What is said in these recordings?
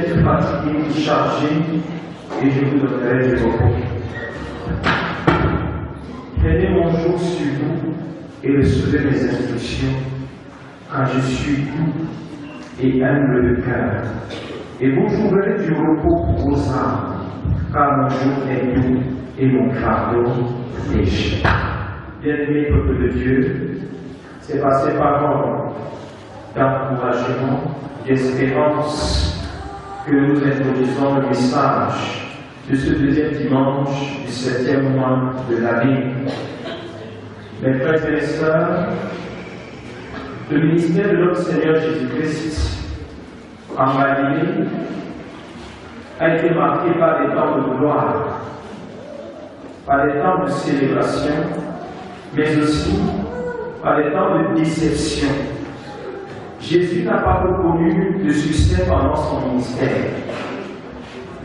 êtes fatigué ou chargé, et je vous donnerai du repos. Prenez mon joug sur vous et recevez mes instructions, car je suis doux et humble de cœur. Et vous trouverez du repos pour vos âmes, car mon joug est doux et mon fardeau léger. Bien-aimé peuple de Dieu, c'est par ces paroles d'encouragement, d'espérance que nous introduisons le message de ce deuxième dimanche du 7e mois de l'année. Mes frères et mes sœurs, le ministère de notre Seigneur Jésus-Christ en Galilée a été marqué par des temps de gloire, par des temps de célébration, mais aussi par des temps de déception. Jésus n'a pas reconnu de succès pendant son ministère.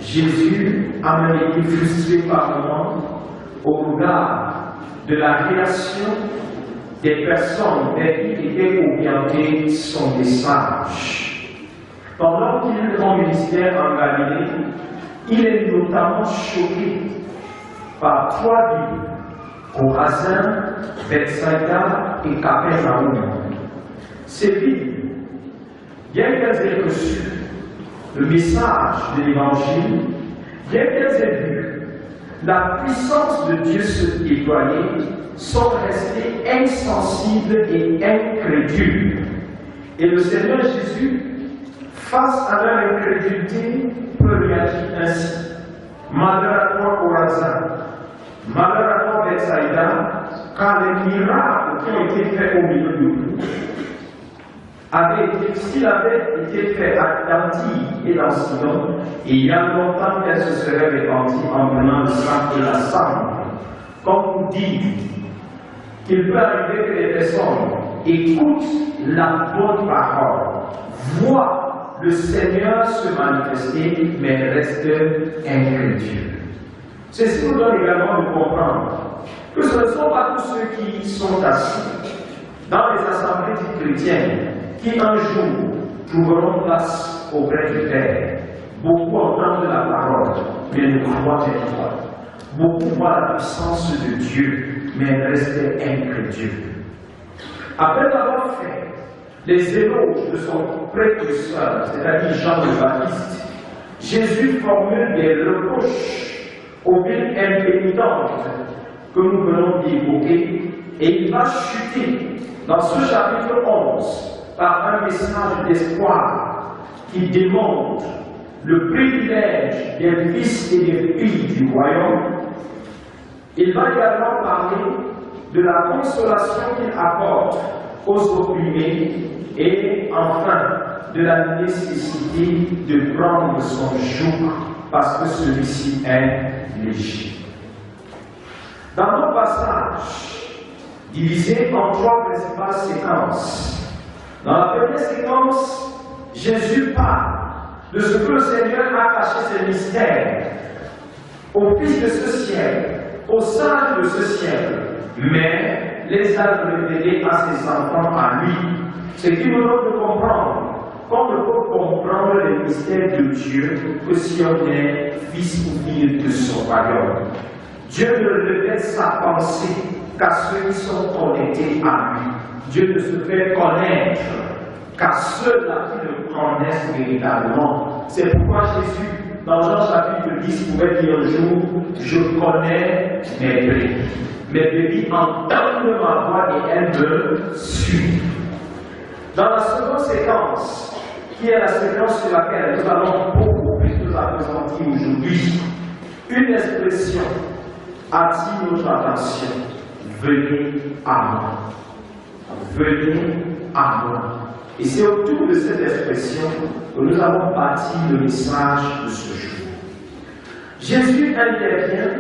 Jésus a même été frustré par moments au regard de la réaction des personnes vers qui était orienté son message. Pendant qu'il est en ministère en Galilée, il est notamment choqué par 3 villes, Chorazin, Bethsaïda et Capernaum. Ces villes, bien qu'elles aient reçu le message de l'Évangile, bien qu'elles aient vu la puissance de Dieu se déployer, sont restées insensibles et incrédules. Et le Seigneur Jésus, face à leur incrédulité, peut réagir ainsi. Malheur à toi, Chorazin, malheur à toi, Bethsaïda, car les miracles qui ont été faits au milieu de vous s'il avait été fait à Antille et dans Sidon, il y a longtemps qu'elle se serait répandue en prenant le sang et la cendre. Comme vous dites qu'il peut arriver que les personnes écoutent la bonne parole, voient le Seigneur se manifester, mais restent incrédules. Ceci nous donne également de comprendre que ce ne sont pas tous ceux qui sont assis dans les assemblées chrétiennes qui un jour trouveront place auprès du Père. Beaucoup entendent la parole, mais ne croient pas. Beaucoup voient la puissance de Dieu, mais restent incrédules. Après avoir fait les éloges de son précurseur, c'est-à-dire Jean le Baptiste, Jésus formule des reproches aux villes impénitentes que nous venons d'évoquer, et il va chuter dans ce chapitre 11 par un message d'espoir qui démontre le privilège des fils et des filles du royaume. Il va également parler de la consolation qu'il apporte aux opprimés et enfin de la nécessité de prendre son joug parce que celui-ci est léger. Dans nos passages, divisés en 3 principales séquences, dans la première séquence, Jésus parle de ce que le Seigneur a caché ses mystères aux fils de ce siècle, aux sages de ce siècle, mais les a révélés à ses enfants, à lui. Ce qui nous donne de comprendre qu'on ne peut comprendre les mystères de Dieu que si on est fils ou fille de son royaume. Dieu ne révèle sa pensée qu'à ceux qui sont connectés à lui. Dieu ne se fait connaître qu'à ceux-là qui le connaissent véritablement. C'est pourquoi Jésus, dans Jean chapitre 10, pouvait dire un jour, je connais mes brebis. Mes brebis entendent ma voix et elles me suivent. Dans la seconde séquence, qui est la séquence sur laquelle nous allons beaucoup plus nous appesantir aujourd'hui, une expression attire notre attention. Venez à moi. Venez à moi. Et c'est autour de cette expression que nous avons bâti le message de ce jour. Jésus intervient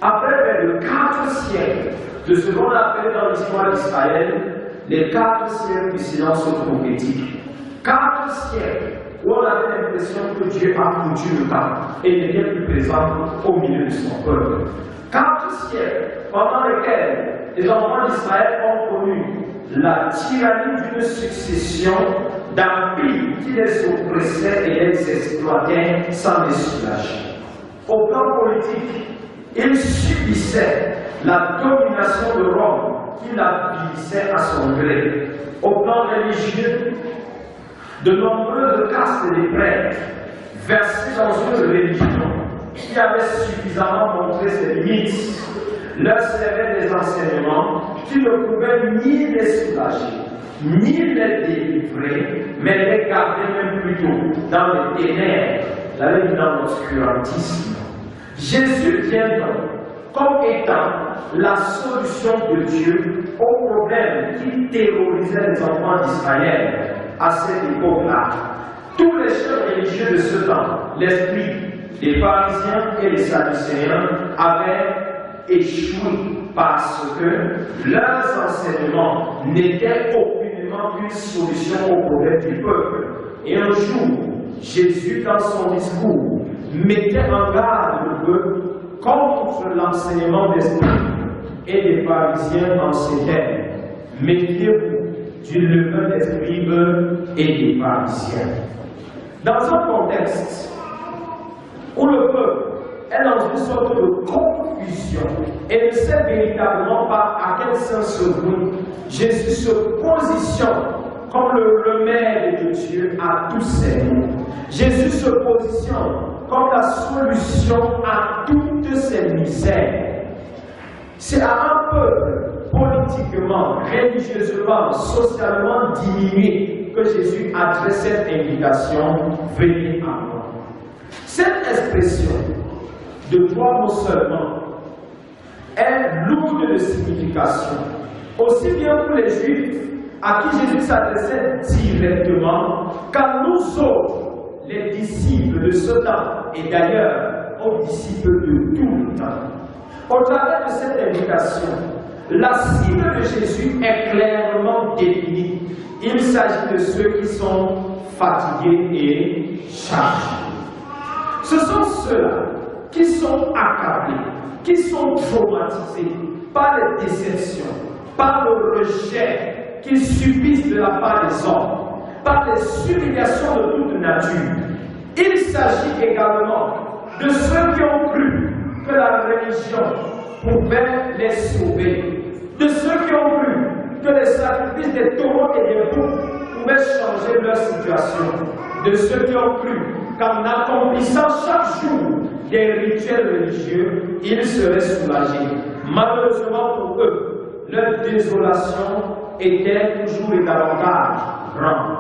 après près de 4 siècles de ce qu'on appelle dans l'histoire d'Israël les 4 siècles du silence prophétique. 4 siècles où on avait l'impression que Dieu a foutu le camp et n'est bien plus présent au milieu de son peuple. 4 siècles pendant lesquels les enfants d'Israël ont connu la tyrannie d'une succession d'empires qui les oppressaient et les exploitaient sans les soulager. Au plan politique, ils subissaient la domination de Rome qui l'avilissait à son gré. Au plan religieux, de nombreuses castes des prêtres versés dans une religion qui avait suffisamment montré ses limites leur servaient des enseignements qui ne pouvaient ni les soulager, ni les délivrer, mais les garder même plutôt dans les ténèbres, dans l'obscurantisme. Jésus vient donc comme étant la solution de Dieu aux problèmes qui terrorisaient les enfants d'Israël à cette époque-là. Tous les chefs religieux de ce temps, l'esprit des pharisiens et des sadducéens, avaient échoué parce que leurs enseignements n'étaient aucunement une solution aux problèmes du peuple. Et un jour, Jésus, dans son discours, mettait en garde le peuple contre l'enseignement d'esprit et les pharisiens en ces termes. Méfiez-vous du levain d'esprit et des pharisiens. Dans un contexte où le peuple est dans une sorte de confusion et ne sait véritablement pas à quel sens se vouer, Jésus se positionne comme le remède de Dieu à tous ces maux. Jésus se positionne comme la solution à toutes ces misères. C'est à un peuple politiquement, religieusement, socialement diminué que Jésus adresse cette invitation « Venez à moi ». Cette expression de toi non seulement est lourde de signification, aussi bien pour les Juifs à qui Jésus s'adressait directement, qu'à nous autres, les disciples de ce temps, et d'ailleurs aux disciples de tout le temps. Au travers de cette invitation, la cible de Jésus est clairement définie. Il s'agit de ceux qui sont fatigués et chargés. Ce sont ceux-là qui sont accablés, qui sont traumatisés par les déceptions, par le rejet qu'ils subissent de la part des hommes, par les humiliations de toute nature. Il s'agit également de ceux qui ont cru que la religion pouvait les sauver, de ceux qui ont cru que les sacrifices des taureaux et des boucs pouvaient changer leur situation, de ceux qui ont cru qu'en accomplissant chaque jour des rituels religieux, ils seraient soulagés. Malheureusement pour eux, leur désolation était toujours et davantage grande.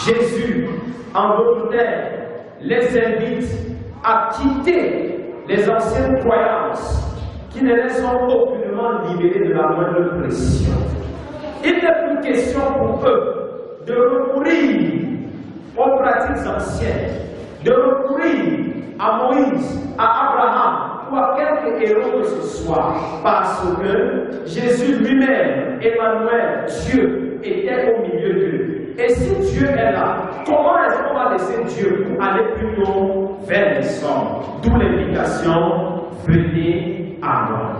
Jésus, en d'autres termes, les invite à quitter les anciennes croyances qui ne les ont aucunement libérés de la moindre pression. Il n'est plus question pour eux de recourir aux pratiques anciennes, de recourir à Moïse, à Abraham ou à quelque héros que ce soit, parce que Jésus lui-même, Emmanuel, Dieu, était au milieu d'eux. Et si Dieu est là, comment est-ce qu'on va laisser Dieu pour aller plutôt vers les hommes? D'où l'invitation, venez à moi.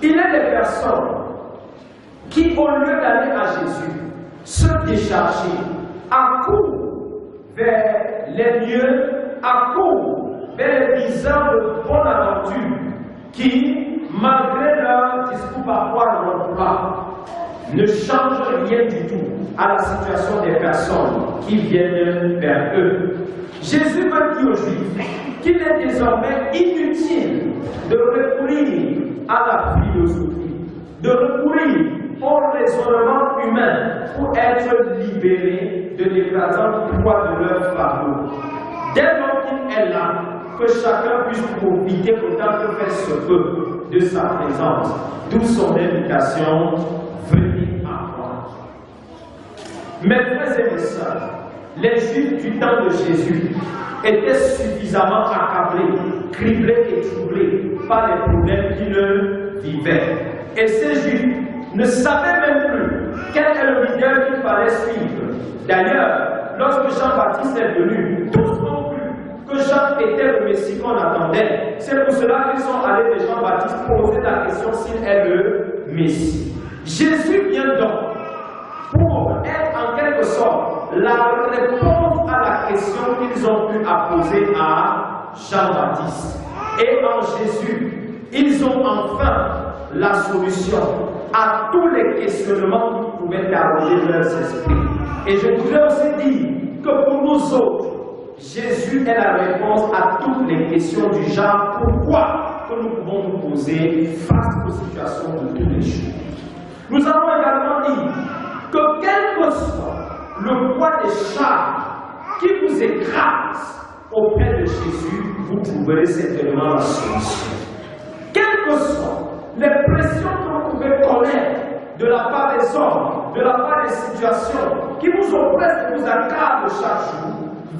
Il y a des personnes qui, au lieu d'aller à Jésus, se décharger, accourent vers les lieux, accourent vers les visages de bonne aventure, qui, malgré leur discours parfois l'emploi, ne changent rien du tout à la situation des personnes qui viennent vers eux. Jésus veut dire aux Juifs qu'il est désormais inutile de recourir à la philosophie, de recourir au raisonnement humain pour être libérés de l'écrasant poids de leur fardeau. Dès lors qu'il est là, que chacun puisse profiter autant que faire se peut de sa présence, d'où son invitation, venez à moi. Mes frères et mes sœurs, les Juifs du temps de Jésus étaient suffisamment accablés, criblés et troublés par les problèmes qu'ils vivaient. Et ces Juifs ne savaient même plus quel est le leader qu'il fallait suivre. D'ailleurs, lorsque Jean-Baptiste est venu, tous ont cru que Jean était le Messie qu'on attendait. C'est pour cela qu'ils sont allés de Jean-Baptiste poser la question s'il est le Messie. Jésus vient donc pour être en quelque sorte la réponse à la question qu'ils ont pu poser à Jean-Baptiste. Et en Jésus, ils ont enfin la solution à tous les questionnements qui pouvaient arroger leurs esprits. Et je voudrais aussi dire que pour nous autres, Jésus est la réponse à toutes les questions du genre pourquoi que nous pouvons nous poser face aux situations de tous les jours. Nous avons également dit que quel que soit le poids des charges qui vous écrasent auprès de Jésus, vous trouverez certainement la solution. Quelles que soient les pressions que vous pouvez connaître de la part des hommes, de la part des situations qui vous oppressent et vous accablent chaque jour,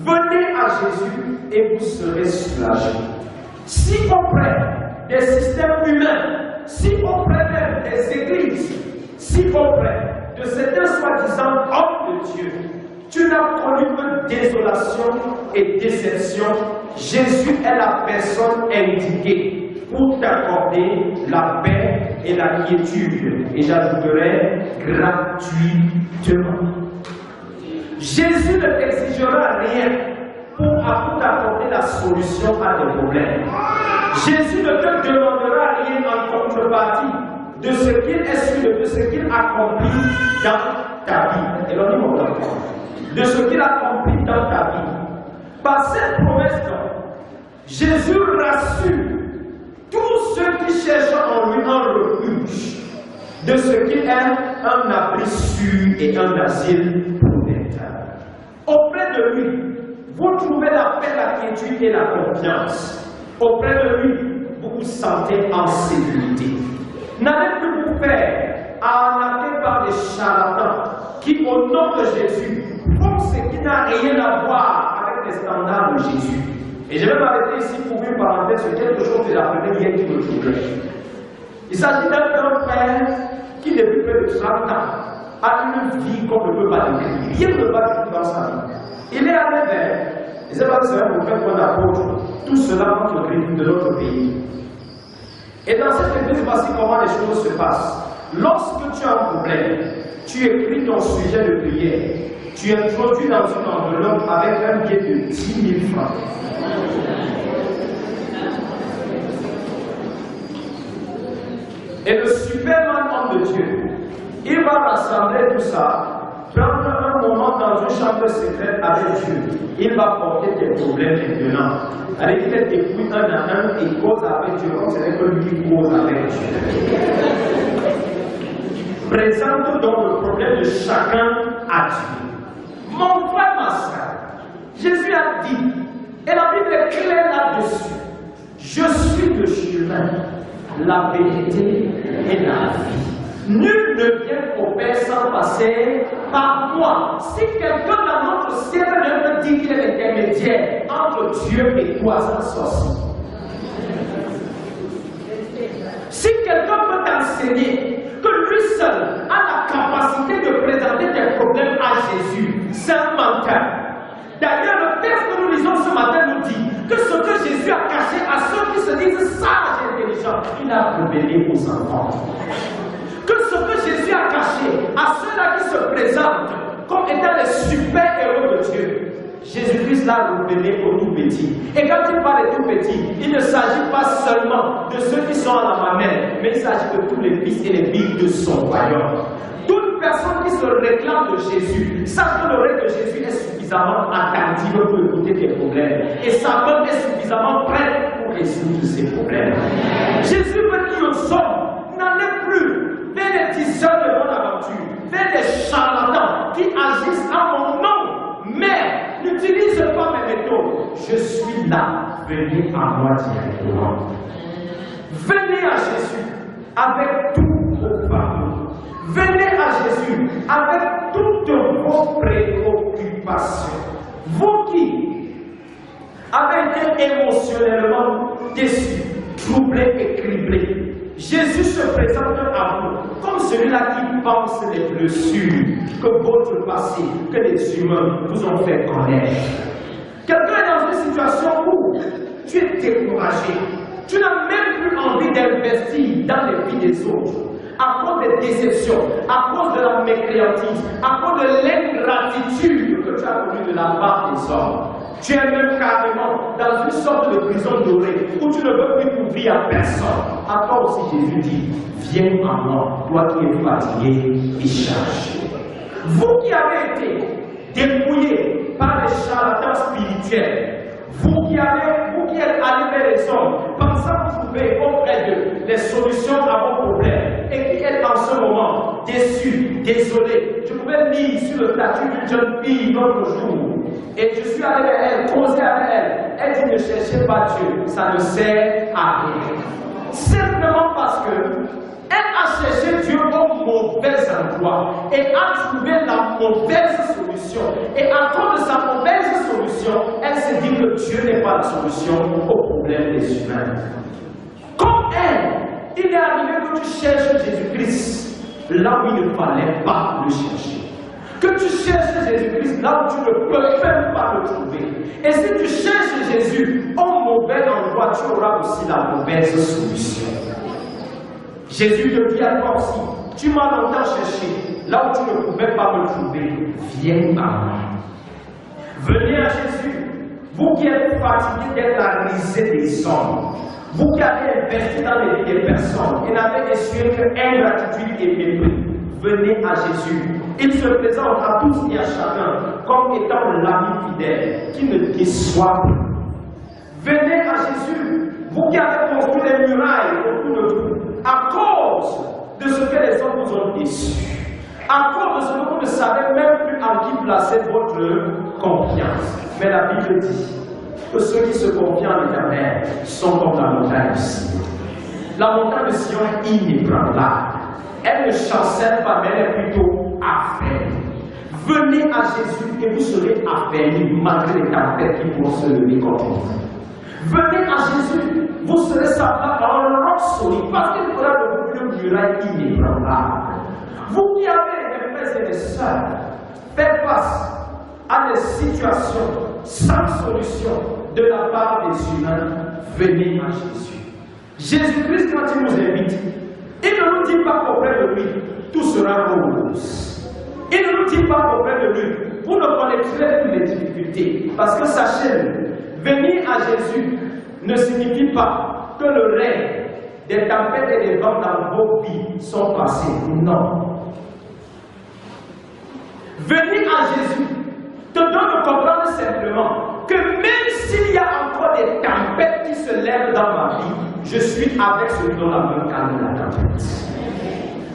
venez à Jésus et vous serez soulagés. Si auprès des systèmes humains, si auprès même des églises, si auprès de certains soi-disant hommes de Dieu, tu n'as connu que désolation et déception, Jésus est la personne indiquée pour t'accorder la paix et la quiétude, et j'ajouterai gratuitement. Jésus ne t'exigera rien pour t'apporter la solution à tes problèmes. Jésus ne te demandera rien en contrepartie de ce qu'il est, de ce qu'il accomplit dans ta vie. Et l'on dit mon enfant, de ce qu'il accomplit dans ta vie. Par cette promesse-là, Jésus rassure tous ceux qui cherchent en lui un refuge de ce qu'il est un abri sûr et un asile protecteur. Auprès de lui, vous trouvez la paix, la quiétude et la confiance. Auprès de lui, vous vous sentez en sécurité. N'allez plus vous faire arnaquer par des charlatans qui, au nom de Jésus, font ce qui n'a rien à voir avec les standards de Jésus. Et je vais m'arrêter ici pour une parenthèse sur quelque chose que j'apprenais hier qui me troublait. Il s'agit d'un frère qui, depuis près de 30 ans, a une vie qu'on ne peut pas décrire. Rien ne va décrire dans sa vie. Il est allé vers, et c'est pas seulement pour faire qu'on apôtre tout cela contre le de notre pays. Et dans cette église, voici comment les choses se passent. Lorsque tu as un problème, tu écris ton sujet de prière, tu introduis dans une enveloppe avec un billet de 10 000 francs. Et le superman homme de Dieu, il va rassembler tout ça, prendre un moment dans une chambre secrète avec Dieu. Il va porter tes problèmes maintenant. Allez, il t'écoute un à un et cause avec Dieu, comme ce n'est que lui qui cause avec Dieu. Présente donc le problème de chacun à Dieu. Mon frère, ma soeur, Jésus a dit, et la Bible est claire là-dessus, je suis le chemin, la vérité et la vie. Nul ne vient au Père sans passer par moi. Si quelqu'un dans notre ciel ne dit qu'il est l'intermédiaire entre Dieu et toi, ça sorcier. Si quelqu'un peut t'enseigner que lui seul a la capacité de présenter tes problèmes à Jésus, c'est un menteur. D'ailleurs, le texte que nous lisons ce matin nous dit que ce que Jésus a caché à ceux qui se disent sages et intelligents, il a révélé aux enfants. Que ce que Jésus a caché à ceux-là qui se présentent comme étant les super-héros de Dieu, Jésus-Christ l'a révélé aux tout petits. Et quand il parle des tout petits, il ne s'agit pas seulement de ceux qui sont à la mamelle, mais il s'agit de tous les fils et les filles de son royaume. Toute personne qui se réclame de Jésus, sache que l'oreille de Jésus est suffisamment attentive pour écouter tes problèmes. Et sa main est suffisamment prête pour résoudre ces problèmes. Jésus veut dire aux hommes, n'allez plus vers les diseurs de mon aventure, vers les charlatans qui agissent à mon nom, mais n'utilisent pas mes méthodes. Je suis là, venez à moi directement. Venez à Jésus avec tous vos fardeaux. Venez à Jésus avec toutes vos préoccupations. Vous qui avez été émotionnellement déçus, troublés et criblés, Jésus se présente à vous comme celui-là qui pense les blessures que votre passé, que les humains vous ont fait connaître. Quelqu'un est dans une situation où tu es découragé, tu n'as même plus envie d'investir dans les vies des autres. à cause des déceptions, à cause de la mécréantise, à cause de l'ingratitude que tu as connue de la part des hommes. Tu es même carrément dans une sorte de prison dorée où tu ne veux plus t'ouvrir à personne. À toi aussi, Jésus dit, viens à moi, toi qui es fatigué et chargé. Vous qui avez été dépouillés par les charlatans spirituels, vous qui êtes allés vers les hommes, pensant trouver auprès d'eux les solutions à vos problèmes, et qui êtes en ce moment déçus, désolés. Je pouvais lire sur le statut d'une jeune fille l'autre jour, et je suis allé vers elle, causé avec elle. Elle dit ne cherchez pas Dieu, ça ne sert à rien. Simplement parce que elle a cherché Dieu au mauvais endroit et a trouvé la mauvaise solution. Et à cause de sa mauvaise solution, elle s'est dit que Dieu n'est pas la solution aux problèmes des humains. Comme elle, il est arrivé que tu cherches Jésus-Christ là où il ne fallait pas le chercher. Que tu cherches Jésus-Christ là où tu ne peux même pas le trouver. Et si tu cherches Jésus au mauvais endroit, tu auras aussi la mauvaise solution. Jésus te dit à toi aussi, tu m'as longtemps cherché, là où tu ne pouvais pas me trouver, viens à moi. Venez à Jésus, vous qui êtes fatigués d'être la risée des hommes, vous qui avez investi dans les vies des personnes et n'avez essuyé que ingratitude et mépris, venez à Jésus. Il se présente à tous et à chacun comme étant l'ami fidèle qui ne déçoit pas. Venez à Jésus, vous qui avez construit les murailles autour de vous, à cause de ce que les hommes vous ont déçu, à cause de ce que vous ne savez même plus en qui placer votre confiance. Mais la Bible dit que ceux qui se confient en l'Éternel sont comme la montagne de Sion. La montagne de Sion est inébranlable. Elle ne chancelle pas, mais elle est plutôt affermie. Venez à Jésus et vous serez affermis malgré les tempêtes qui vont se lever contre vous. Venez à Jésus, vous serez semblable à un roc solide parce qu'il fera de vous une muraille inébranlable. Vous qui avez des frères et des sœurs, faites face à des situations sans solution de la part des humains, venez à Jésus. Jésus-Christ, quand il nous invite, il ne nous dit pas qu'auprès de lui, tout sera rose. Il ne nous dit pas qu'auprès de lui, vous ne connaîtrez plus les difficultés. Parce que sachez-le, venir à Jésus ne signifie pas que le règne des tempêtes et des vents dans vos vies sont passés. Non. Venir à Jésus te donne de comprendre simplement que même s'il y a encore des tempêtes qui se lèvent dans ma vie, je suis avec celui dont la main calme la tempête.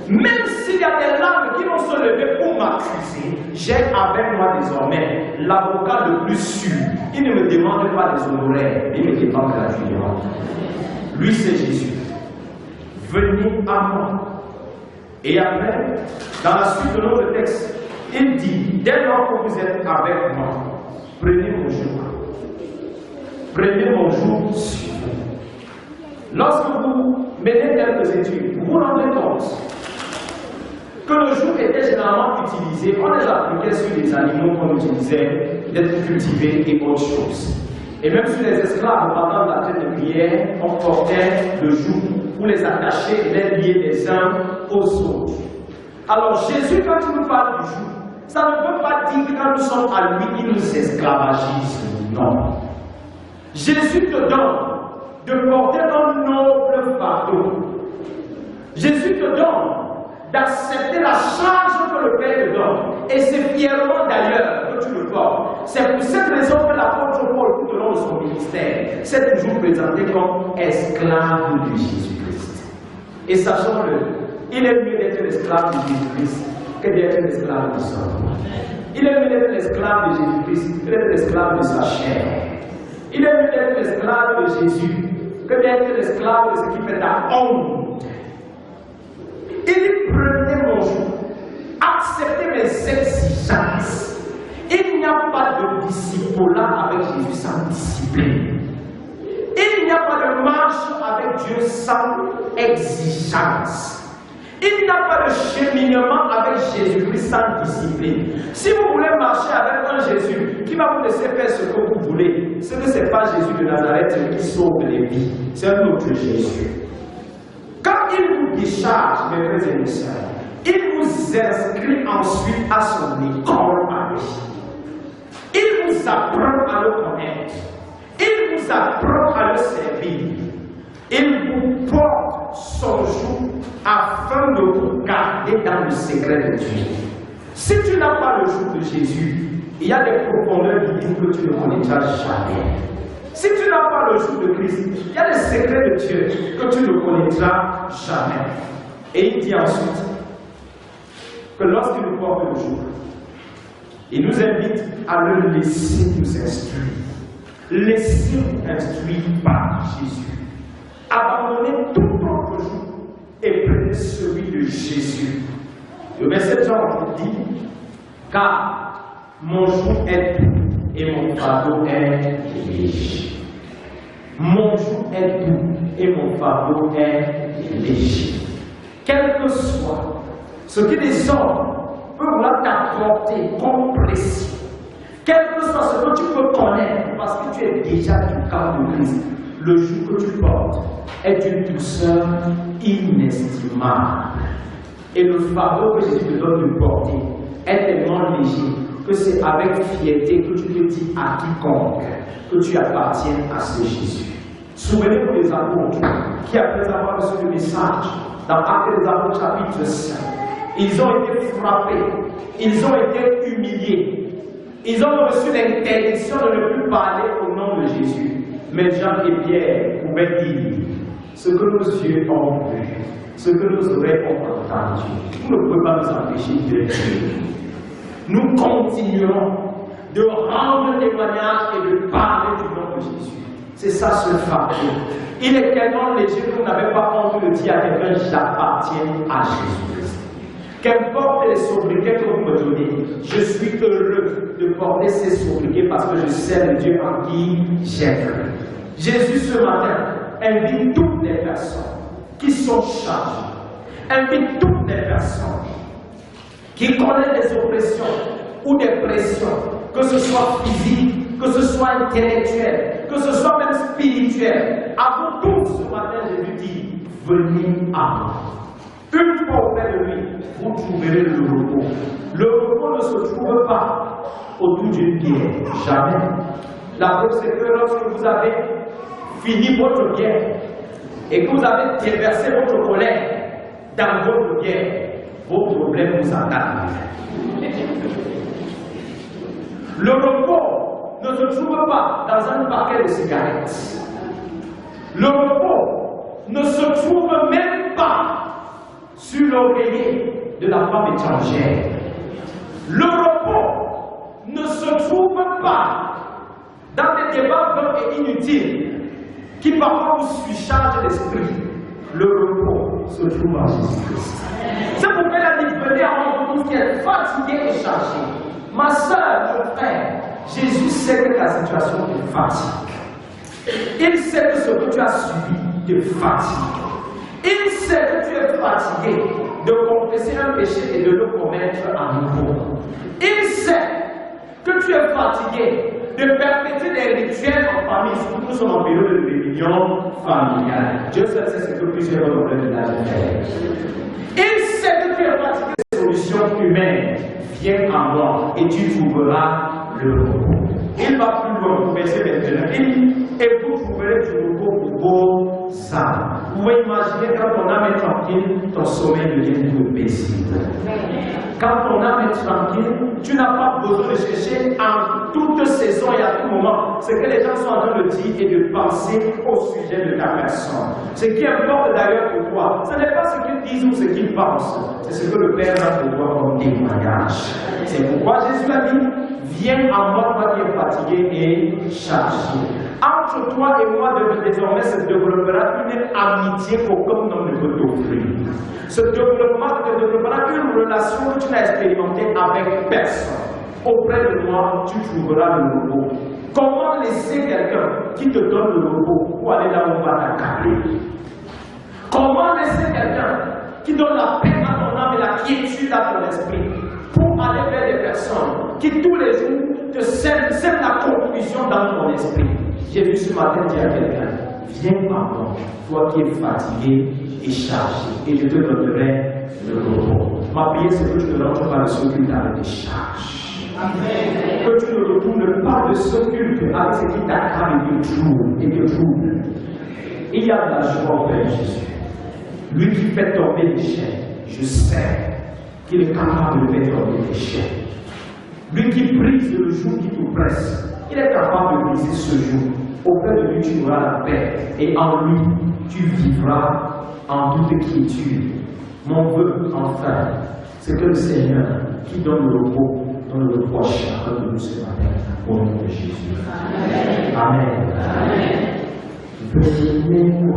Même s'il y a des larmes qui vont se lever pour m'accuser, j'ai avec moi désormais l'avocat le plus sûr. Il ne me demande pas des honoraires, il me demande gratuitement. Lui, c'est Jésus. Venez à moi. Et après, dans la suite de notre texte, il dit, dès lors que vous êtes avec moi, prenez mon jour. Prenez mon jour sur vous. Lorsque vous menez quelques études, vous vous rendez compte que le jour était généralement utilisé, on les appliquait sur les animaux qu'on utilisait d'être cultivés et autre chose. Et même sur les esclaves, pendant la traite de prière, on portait le joug pour les attacher et les lier les uns aux autres. Alors Jésus, quand il nous parle du joug, ça ne veut pas dire que quand nous sommes à lui, il nous esclavagise. Non. Jésus te donne de porter un noble fardeau. Jésus te donne d'accepter la charge que le Père te donne. Et c'est fièrement d'ailleurs que tu le portes. C'est pour cette raison que l'apôtre Paul, tout au long de son ministère, s'est toujours présenté comme esclave de Jésus-Christ. Et sachons-le, il est mieux d'être l'esclave de Jésus-Christ que d'être l'esclave de son. Il est mieux d'être l'esclave de Jésus-Christ que d'être l'esclave de sa chair. Il est mieux d'être l'esclave de Jésus que d'être l'esclave de ce qui fait ta honte. Il dit, prenez mon joug, acceptez mes exigences. Il n'y a pas de discipulat avec Jésus sans discipline. Il n'y a pas de marche avec Dieu sans exigence. Il n'y a pas de cheminement avec Jésus-Christ sans discipline. Si vous voulez marcher avec un Jésus qui va vous laisser faire ce que vous voulez, ce que ce n'est pas Jésus de Nazareth qui sauve les vies, c'est un autre Jésus. Quand il vous décharge, mes frères et mes sœurs. Il vous inscrit ensuite à son école à lui. Il vous apprend à le connaître. Il vous apprend à le servir. Il vous porte son joug afin de vous garder dans le secret de Dieu. Si tu n'as pas le joug de Jésus, il y a des profondeurs divines que tu ne connaîtras jamais. Si tu n'as pas le joug de Christ, il y a des secrets de Dieu que tu ne connaîtras jamais. Et il dit ensuite que lorsqu'il nous porte le joug, il nous invite à le laisser nous instruire. Laissez-vous instruire par Jésus. Abandonnez tout votre joug et prenez celui de Jésus. Le verset Jean dit, car mon joug est doux et mon fardeau est léger. Mon joug est doux et mon fardeau est léger. Quel que soit ce que les hommes peuvent t'apporter comme pression, quel que soit ce que tu peux connaître, parce que tu es déjà du camp de Christ, le joug que tu portes est d'une douceur inestimable. Et le fardeau que Jésus te donne de porter est tellement léger que c'est avec fierté que tu peux dire à quiconque que tu appartiens à ce Jésus. Souvenez-vous des apôtres qui, après avoir reçu le message, dans Actes des Apôtres chapitre 5, ils ont été frappés, ils ont été humiliés, ils ont reçu l'interdiction de ne plus parler au nom de Jésus. Mais Jean et Pierre pouvaient dire ce que nos yeux ont vu, ce que nos oreilles ont entendu. Vous ne pouvez pas nous empêcher de dire. Nous continuerons de rendre témoignage et de parler du nom de Jésus. C'est ça ce fardeau. Il est tellement léger que vous n'avez pas envie de dire à quelqu'un j'appartiens à Jésus-Christ. Qu'importe les sobriquets que vous me donnez, je suis heureux de porter ces sobriquets parce que je sais le Dieu en qui j'ai cru. Jésus ce matin invite toutes les personnes qui sont chargées, invite toutes les personnes qui connaissent des oppressions ou des pressions, que ce soit physique, que ce soit intellectuel, que ce soit même spirituel. À vous tous ce matin, Jésus dit, venez à moi. Une fois auprès de lui, vous trouverez le repos. Le repos ne se trouve pas autour d'une pierre, jamais. La preuve, c'est que lorsque vous avez fini votre bière et que vous avez déversé votre colère dans votre bière, vos problèmes vous attendent. Le repos ne se trouve pas dans un paquet de cigarettes. Le repos ne se trouve même pas sur l'oreiller de la femme étrangère. Le repos ne se trouve pas dans des débats vains et inutiles qui parfois vous surchargent l'esprit. Le repos se trouve en Jésus-Christ. C'est pourquoi il a dit, venez à moi, vous qui êtes fatigués et chargés. Ma soeur, mon frère, Jésus sait que ta situation te fatigue. Il sait que ce que tu as subi te fatigue. Il sait que tu es fatigué de confesser un péché et de le commettre à nouveau. Il sait que tu es fatigué de perpétuer des rituels en famille, surtout nous sommes en période de réunion familiale. Dieu sait ce que plusieurs problèmes de la vie. Il sait que tu es fatigué des solutions humaines. Viens à moi et tu trouveras le repos. Il va plus loin, verset 21. Et vous trouverez du repos pour vos âmes. Vous pouvez imaginer quand ton âme est tranquille, ton sommeil devient tout paisible. Quand ton âme est tranquille, tu n'as pas besoin de chercher en toute saison et à tout moment ce que les gens sont en train de dire et de penser au sujet de ta personne. Ce qui importe d'ailleurs pour toi, ce n'est pas ce qu'ils disent ou ce qu'ils pensent, c'est ce que le Père a pour toi comme témoignage. C'est pourquoi Jésus a dit, viens à moi, toi qui es fatigué et chargé. Entre toi et moi, désormais, se développera une amitié qu'aucun homme ne peut t'offrir. Ce développement te développera une relation que tu n'as expérimentée avec personne. Auprès de moi, tu trouveras le repos. Comment laisser quelqu'un qui te donne le repos pour aller là où on va t'accabler? Comment laisser quelqu'un qui donne la paix à ton âme et la quiétude à ton esprit pour aller vers des personnes qui tous les jours te sèment la confusion dans ton esprit? Jésus ce matin dit à quelqu'un, viens par moi, toi qui es fatigué et chargé, et je te donnerai le repos. Ma prière, c'est que tu ne rentres pas de ce culte avec des charges. Amen. Que tu ne retournes pas de ce culte avec ce qui t'accable et te trouble. Il y a de la joie au Père Jésus. Lui qui fait tomber les chaînes, je sais qu'il est capable de faire tomber les chaînes. Lui qui brise le joug qui te presse, il est capable de briser ce joug. Auprès de lui, tu auras la paix. Et en lui, tu vivras en toute quiétude. Mon vœu, enfin, c'est que le Seigneur, qui donne le repos, donne le repos à chacun de nous ce matin, au nom de Jésus. Amen. Amen. Amen.